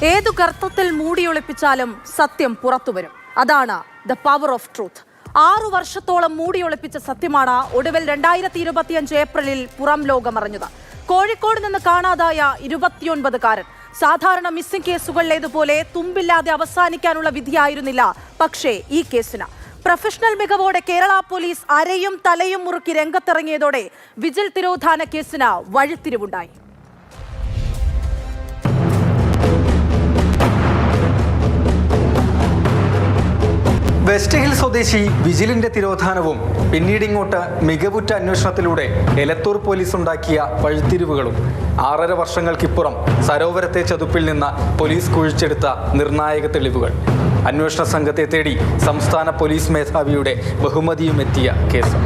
ഏതു ഗർത്തത്തിൽ മൂടിയൊളിപ്പിച്ചാലും സത്യം പുറത്തുവരും. അതാണ് ദ പവർ ഓഫ് ട്രൂത്ത്. 6 വർഷത്തോളം മൂടിയൊളിപ്പിച്ച സത്യമാണ് ഒടുവിൽ 2025 ഏപ്രിലിൽ പുറം ലോകമറിഞ്ഞത്. കോഴിക്കോട് നിന്ന് കാണാതായ 29കാരൻ. സാധാരണ മിസ്സിംഗ് കേസുകളിലേതുപോലെ തുമ്പില്ലാതെ അവസാനിക്കാനുള്ള വിധിയായിരുന്നില്ല പക്ഷേ ഈ കേസിന്. പ്രൊഫഷണൽ മികവോടെ കേരള പോലീസ് അരയും തലയും മുറുക്കി രംഗത്തിറങ്ങിയതോടെ വിജിൽ തിരോധാന കേസിന് വഴിത്തിരിവുണ്ടായി. വെസ്റ്റ് ഹിൽ സ്വദേശി വിജിലിന്റെ തിരോധാനവും പിന്നീട് ഇങ്ങോട്ട് മികവുറ്റ അന്വേഷണത്തിലൂടെ എലത്തൂർ പോലീസ് ഉണ്ടാക്കിയ വഴിത്തിരിവുകളും 6.5 വർഷങ്ങൾക്കിപ്പുറം സരോവരത്തെ ചതുപ്പിൽ നിന്ന് പോലീസ് കുഴിച്ചെടുത്ത നിർണായക തെളിവുകൾ. അന്വേഷണ സംഘത്തെ തേടി സംസ്ഥാന പോലീസ് മേധാവിയുടെ ബഹുമതിയും എത്തിയ കേസ്.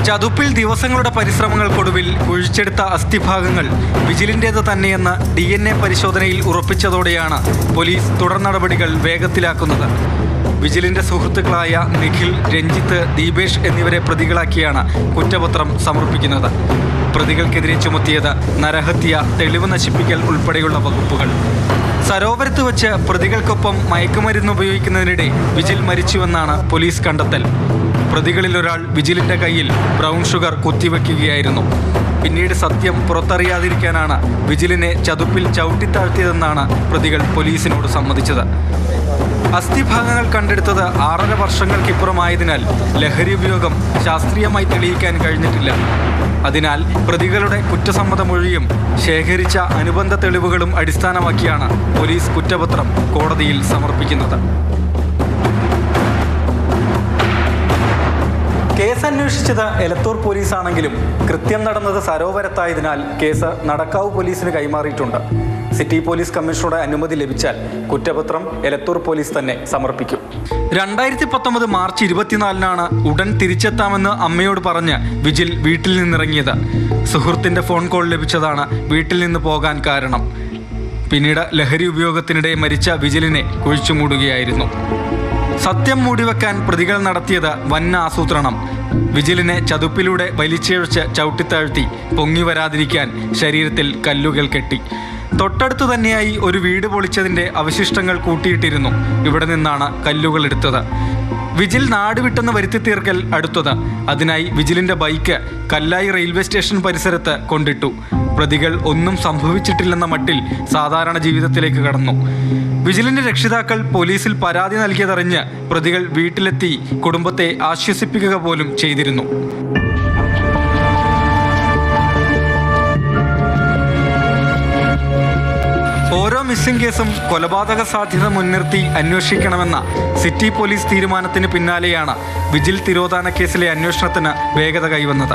ചതുപ്പിൽ ദിവസങ്ങളുടെ പരിശ്രമങ്ങൾക്കൊടുവിൽ കുഴിച്ചെടുത്ത അസ്ഥിഭാഗങ്ങൾ വിജിലിൻ്റേത് തന്നെയെന്ന് DNA പരിശോധനയിൽ ഉറപ്പിച്ചതോടെയാണ് പോലീസ് തുടർ നടപടികൾ വേഗത്തിലാക്കുന്നത്. വിജിലിൻ്റെ സുഹൃത്തുക്കളായ നിഖിൽ, രഞ്ജിത്ത്, ദീപേഷ് എന്നിവരെ പ്രതികളാക്കിയാണ് കുറ്റപത്രം സമർപ്പിക്കുന്നത്. പ്രതികൾക്കെതിരെ ചുമത്തിയത് നരഹത്യ, തെളിവ് നശിപ്പിക്കൽ ഉൾപ്പെടെയുള്ള വകുപ്പുകൾ. സരോവരത്ത് വെച്ച് പ്രതികൾക്കൊപ്പം മയക്കുമരുന്ന് ഉപയോഗിക്കുന്നതിനിടെ വിജിൽ മരിച്ചുവെന്നാണ് പോലീസ് കണ്ടെത്തൽ. പ്രതികളിൽ ഒരാൾ വിജിലിൻ്റെ കയ്യിൽ ബ്രൗൺ ഷുഗർ കുത്തിവെക്കുകയായിരുന്നു. പിന്നീട് സത്യം പുറത്തറിയാതിരിക്കാനാണ് വിജിലിനെ ചതുപ്പിൽ ചവിട്ടിത്താഴ്ത്തിയതെന്നാണ് പ്രതികൾ പോലീസിനോട് സമ്മതിച്ചത്. അസ്ഥിഭാഗങ്ങൾ കണ്ടെടുത്തത് 6.5 വർഷങ്ങൾക്കിപ്പുറമായതിനാൽ ലഹരി ഉപയോഗം ശാസ്ത്രീയമായി തെളിയിക്കാൻ കഴിഞ്ഞിട്ടില്ല. അതിനാൽ പ്രതികളുടെ കുറ്റസമ്മത മൊഴിയും ശേഖരിച്ച അനുബന്ധ തെളിവുകളും അടിസ്ഥാനമാക്കിയാണ് പോലീസ് കുറ്റപത്രം കോടതിയിൽ സമർപ്പിക്കുന്നത്. കേസ് അന്വേഷിച്ചത് എലത്തൂർ പോലീസാണെങ്കിലും കൃത്യം നടന്നത് സരോവരത്തായതിനാൽ കേസ് നടക്കാവ് പോലീസിന് കൈമാറിയിട്ടുണ്ട്. സിറ്റി പോലീസ് കമ്മീഷണറുടെ അനുമതി ലഭിച്ചാൽ കുറ്റപത്രം എലത്തൂർ പോലീസ് തന്നെ സമർപ്പിക്കും. 2019 മാർച്ച് 24-നാണ് ഉടൻ തിരിച്ചെത്താമെന്ന് അമ്മയോട് പറഞ്ഞ് വിജിൽ വീട്ടിൽ നിന്നിറങ്ങിയത്. സുഹൃത്തിൻ്റെ ഫോൺ കോൾ ലഭിച്ചതാണ് വീട്ടിൽ നിന്ന് പോകാൻ കാരണം. പിന്നീട് ലഹരി ഉപയോഗത്തിനിടെ മരിച്ച വിജിലിനെ കുഴിച്ചുമൂടുകയായിരുന്നു. സത്യം മൂടിവെക്കാൻ പ്രതികൾ നടത്തിയത് വൻ ആസൂത്രണം. വിജിലിനെ ചതുപ്പിലൂടെ വലിച്ചിഴച്ച് ചവിട്ടിത്താഴ്ത്തി പൊങ്ങി വരാതിരിക്കാൻ ശരീരത്തിൽ കല്ലുകൾ കെട്ടി. തൊട്ടടുത്തു തന്നെയായി ഒരു വീട് പൊളിച്ചതിൻ്റെ അവശിഷ്ടങ്ങൾ കൂട്ടിയിട്ടിരുന്നു. ഇവിടെ നിന്നാണ് കല്ലുകൾ എടുത്തത്. വിജിൽ നാടുവിട്ടെന്ന് വരുത്തി തീർക്കൽ അടുത്തത്. അതിനായി വിജിലിൻ്റെ ബൈക്ക് കല്ലായി റെയിൽവേ സ്റ്റേഷൻ പരിസരത്ത് കൊണ്ടിട്ടു. പ്രതികൾ ഒന്നും സംഭവിച്ചിട്ടില്ലെന്ന മട്ടിൽ സാധാരണ ജീവിതത്തിലേക്ക് കടന്നു. വിജിലിൻ്റെ രക്ഷിതാക്കൾ പോലീസിൽ പരാതി നൽകിയതറിഞ്ഞ് പ്രതികൾ വീട്ടിലെത്തി കുടുംബത്തെ ആശ്വസിപ്പിക്കുക പോലും ചെയ്തിരുന്നു. ഓരോ മിസ്സിംഗ് കേസും കൊലപാതക സാധ്യത മുൻനിർത്തി അന്വേഷിക്കണമെന്ന സിറ്റി പോലീസ് തീരുമാനത്തിന് പിന്നാലെയാണ് വിജിൽ തിരോധാന കേസിലെ അന്വേഷണത്തിന് വേഗത കൈവന്നത്.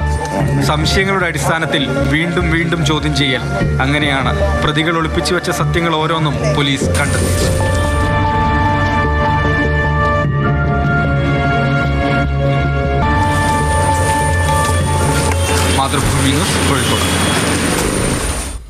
സംശയങ്ങളുടെ അടിസ്ഥാനത്തിൽ വീണ്ടും വീണ്ടും ചോദ്യം ചെയ്യൽ. അങ്ങനെയാണ് പ്രതികൾ ഒളിപ്പിച്ചു വെച്ച സത്യങ്ങൾ ഓരോന്നും പോലീസ് കണ്ടെത്തിയത്. മാതൃഭൂമി ന്യൂസ്, കോഴിക്കോട്.